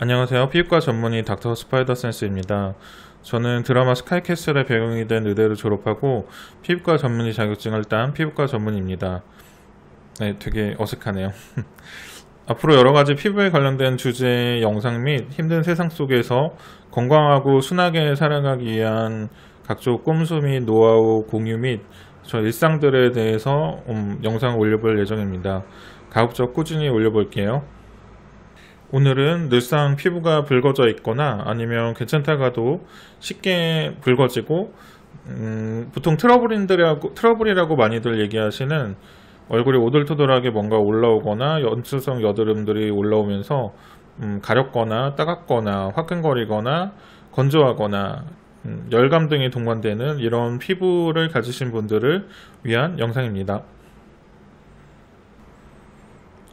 안녕하세요. 피부과 전문의 닥터 스파이더 센스입니다. 저는 드라마 스카이캐슬의 배경이 된 의대를 졸업하고 피부과 전문의 자격증을 딴 피부과 전문의입니다. 네, 되게 어색하네요. 앞으로 여러가지 피부에 관련된 주제 영상 및 힘든 세상 속에서 건강하고 순하게 살아가기 위한 각종 꼼수 및 노하우 공유 및 저 일상들에 대해서 영상을 올려볼 예정입니다. 가급적 꾸준히 올려볼게요. 오늘은 늘상 피부가 붉어져 있거나 아니면 괜찮다가도 쉽게 붉어지고 보통 트러블이라고 많이들 얘기하시는 얼굴이 오돌토돌하게 뭔가 올라오거나 연출성 여드름들이 올라오면서 가렵거나 따갑거나 화끈거리거나 건조하거나 열감 등이 동반되는 이런 피부를 가지신 분들을 위한 영상입니다.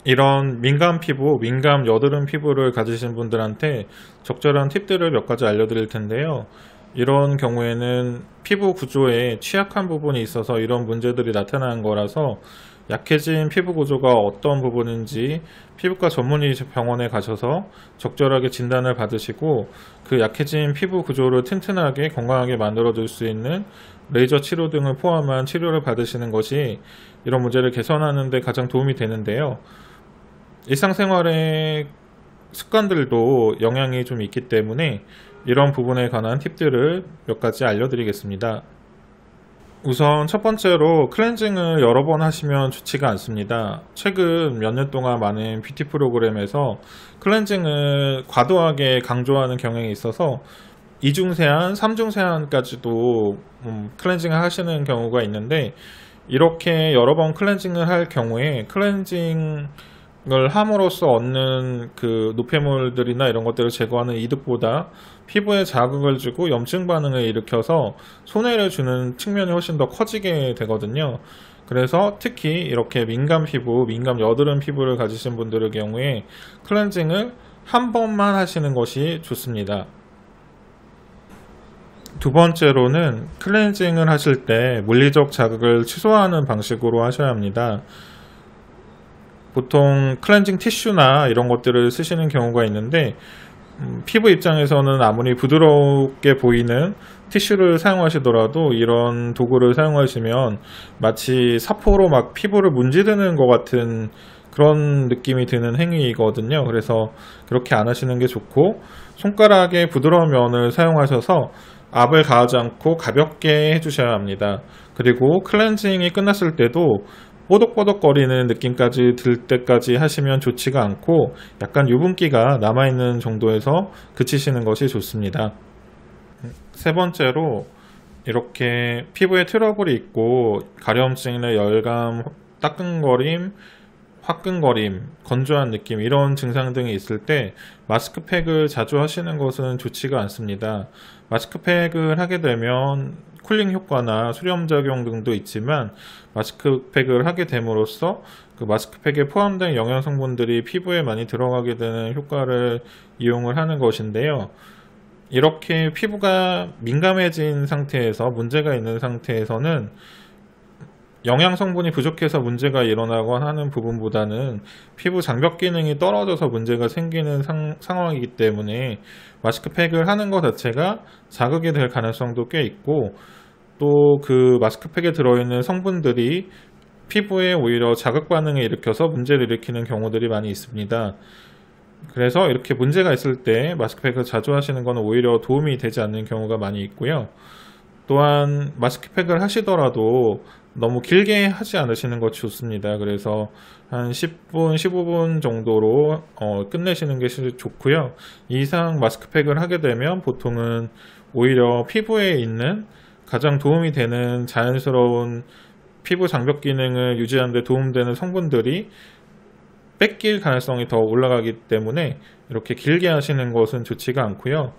이런 민감 피부, 민감 여드름 피부를 가지신 분들한테 적절한 팁들을 몇 가지 알려드릴 텐데요. 이런 경우에는 피부 구조에 취약한 부분이 있어서 이런 문제들이 나타나는 거라서 약해진 피부 구조가 어떤 부분인지 피부과 전문의 병원에 가셔서 적절하게 진단을 받으시고 그 약해진 피부 구조를 튼튼하게 건강하게 만들어 줄 수 있는 레이저 치료 등을 포함한 치료를 받으시는 것이 이런 문제를 개선하는 데 가장 도움이 되는데요. 일상생활의 습관들도 영향이 좀 있기 때문에 이런 부분에 관한 팁들을 몇 가지 알려드리겠습니다. 우선 첫 번째로 클렌징을 여러 번 하시면 좋지가 않습니다. 최근 몇 년 동안 많은 뷰티 프로그램에서 클렌징을 과도하게 강조하는 경향이 있어서 2중 세안, 3중 세안까지도 클렌징을 하시는 경우가 있는데 이렇게 여러 번 클렌징을 할 경우에 클렌징을 함으로써 얻는 그 노폐물들이나 이런 것들을 제거하는 이득보다 피부에 자극을 주고 염증 반응을 일으켜서 손해를 주는 측면이 훨씬 더 커지게 되거든요. 그래서 특히 이렇게 민감 피부, 민감 여드름 피부를 가지신 분들의 경우에 클렌징을 한 번만 하시는 것이 좋습니다. 두 번째로는 클렌징을 하실 때 물리적 자극을 최소화하는 방식으로 하셔야 합니다. 보통 클렌징 티슈나 이런 것들을 쓰시는 경우가 있는데 피부 입장에서는 아무리 부드럽게 보이는 티슈를 사용하시더라도 이런 도구를 사용하시면 마치 사포로 막 피부를 문지르는 것 같은 그런 느낌이 드는 행위이거든요. 그래서 그렇게 안 하시는 게 좋고 손가락에 부드러운 면을 사용하셔서 압을 가하지 않고 가볍게 해주셔야 합니다. 그리고 클렌징이 끝났을 때도 뽀독뽀독거리는 느낌까지 들 때까지 하시면 좋지가 않고 약간 유분기가 남아있는 정도에서 그치시는 것이 좋습니다. 세 번째로 이렇게 피부에 트러블이 있고 가려움증이나 열감, 따끔거림, 화끈거림, 건조한 느낌 이런 증상 등이 있을 때 마스크팩을 자주 하시는 것은 좋지가 않습니다. 마스크팩을 하게 되면 쿨링 효과나 수렴작용 등도 있지만 마스크팩을 하게 됨으로써 그 마스크팩에 포함된 영양 성분들이 피부에 많이 들어가게 되는 효과를 이용을 하는 것인데요. 이렇게 피부가 민감해진 상태에서 문제가 있는 상태에서는 영양 성분이 부족해서 문제가 일어나거나 하는 부분보다는 피부 장벽 기능이 떨어져서 문제가 생기는 상황이기 때문에 마스크팩을 하는 것 자체가 자극이 될 가능성도 꽤 있고 또 그 마스크팩에 들어있는 성분들이 피부에 오히려 자극 반응을 일으켜서 문제를 일으키는 경우들이 많이 있습니다. 그래서 이렇게 문제가 있을 때 마스크팩을 자주 하시는 것은 오히려 도움이 되지 않는 경우가 많이 있고요. 또한 마스크팩을 하시더라도 너무 길게 하지 않으시는 것이 좋습니다. 그래서 한 10분, 15분 정도로 끝내시는 게 좋고요. 이 이상 마스크팩을 하게 되면 보통은 오히려 피부에 있는 가장 도움이 되는 자연스러운 피부 장벽 기능을 유지하는 데 도움되는 성분들이 뺏길 가능성이 더 올라가기 때문에 이렇게 길게 하시는 것은 좋지가 않고요.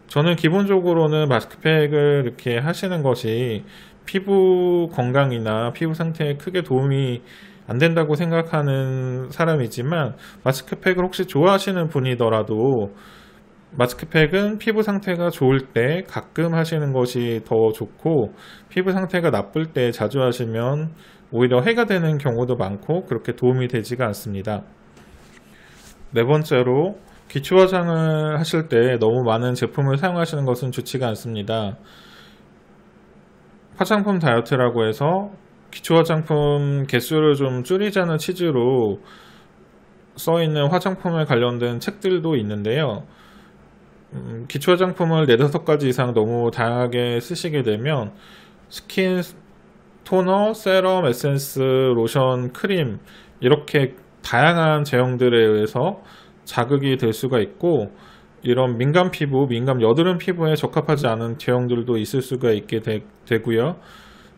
저는 기본적으로는 마스크팩을 이렇게 하시는 것이 피부 건강이나 피부 상태에 크게 도움이 안 된다고 생각하는 사람이지만 마스크팩을 혹시 좋아하시는 분이더라도 마스크팩은 피부 상태가 좋을 때 가끔 하시는 것이 더 좋고 피부 상태가 나쁠 때 자주 하시면 오히려 해가 되는 경우도 많고 그렇게 도움이 되지가 않습니다. 네 번째로 기초 화장을 하실 때 너무 많은 제품을 사용하시는 것은 좋지가 않습니다. 화장품 다이어트라고 해서 기초 화장품 개수를 좀 줄이자는 취지로 써있는 화장품에 관련된 책들도 있는데요. 기초 화장품을 4-5가지 이상 너무 다양하게 쓰시게 되면 스킨, 토너, 세럼, 에센스, 로션, 크림 이렇게 다양한 제형들에 의해서 자극이 될 수가 있고, 이런 민감 피부, 민감 여드름 피부에 적합하지 않은 제형들도 있을 수가 있게 되고요.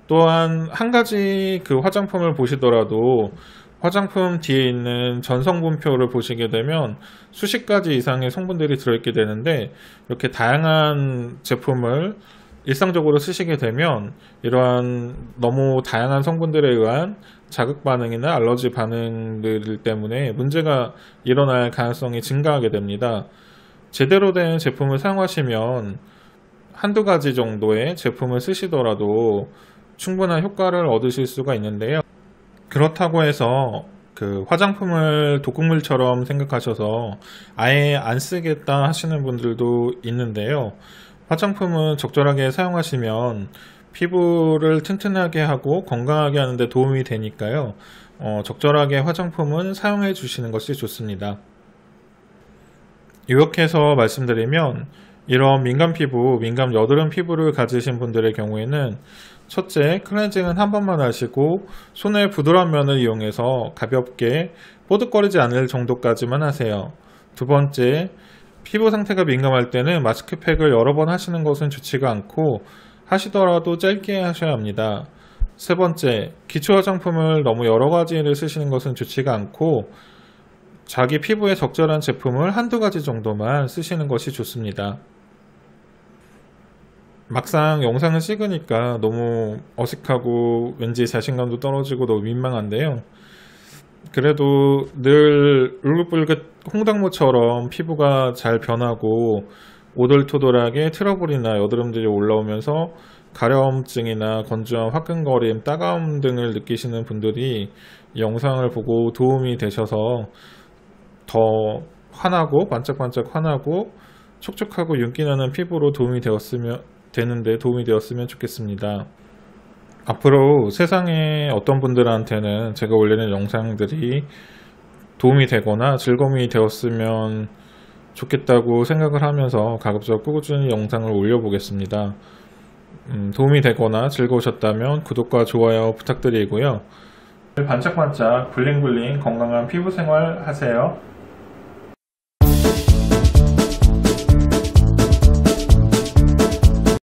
또한 한 가지 그 화장품을 보시더라도 화장품 뒤에 있는 전성분표를 보시게 되면 수십 가지 이상의 성분들이 들어있게 되는데, 이렇게 다양한 제품을 일상적으로 쓰시게 되면 이러한 너무 다양한 성분들에 의한 자극 반응이나 알러지 반응들 때문에 문제가 일어날 가능성이 증가하게 됩니다. 제대로 된 제품을 사용하시면 한두 가지 정도의 제품을 쓰시더라도 충분한 효과를 얻으실 수가 있는데요. 그렇다고 해서 그 화장품을 독극물처럼 생각하셔서 아예 안 쓰겠다 하시는 분들도 있는데요. 화장품은 적절하게 사용하시면 피부를 튼튼하게 하고 건강하게 하는데 도움이 되니까요. 적절하게 화장품은 사용해 주시는 것이 좋습니다. 요약해서 말씀드리면, 이런 민감 피부, 민감 여드름 피부를 가지신 분들의 경우에는 첫째, 클렌징은 한 번만 하시고 손의 부드러운 면을 이용해서 가볍게 뽀득거리지 않을 정도까지만 하세요. 두 번째, 피부 상태가 민감할 때는 마스크팩을 여러 번 하시는 것은 좋지가 않고, 하시더라도 짧게 하셔야 합니다. 세 번째, 기초 화장품을 너무 여러 가지를 쓰시는 것은 좋지가 않고, 자기 피부에 적절한 제품을 한두 가지 정도만 쓰시는 것이 좋습니다. 막상 영상을 찍으니까 너무 어색하고 왠지 자신감도 떨어지고 너무 민망한데요. 그래도 늘 울긋불긋 홍당무처럼 피부가 잘 변하고 오돌토돌하게 트러블이나 여드름들이 올라오면서 가려움증이나 건조함, 화끈거림, 따가움 등을 느끼시는 분들이 이 영상을 보고 도움이 되셔서 더 환하고 반짝반짝 환하고 촉촉하고 윤기나는 피부로 도움이 되었으면 좋겠습니다. 앞으로 세상에 어떤 분들한테는 제가 올리는 영상들이 도움이 되거나 즐거움이 되었으면 좋겠다고 생각을 하면서 가급적 꾸준히 영상을 올려보겠습니다. 도움이 되거나 즐거우셨다면 구독과 좋아요 부탁드리고요. 반짝반짝 블링블링 건강한 피부 생활 하세요.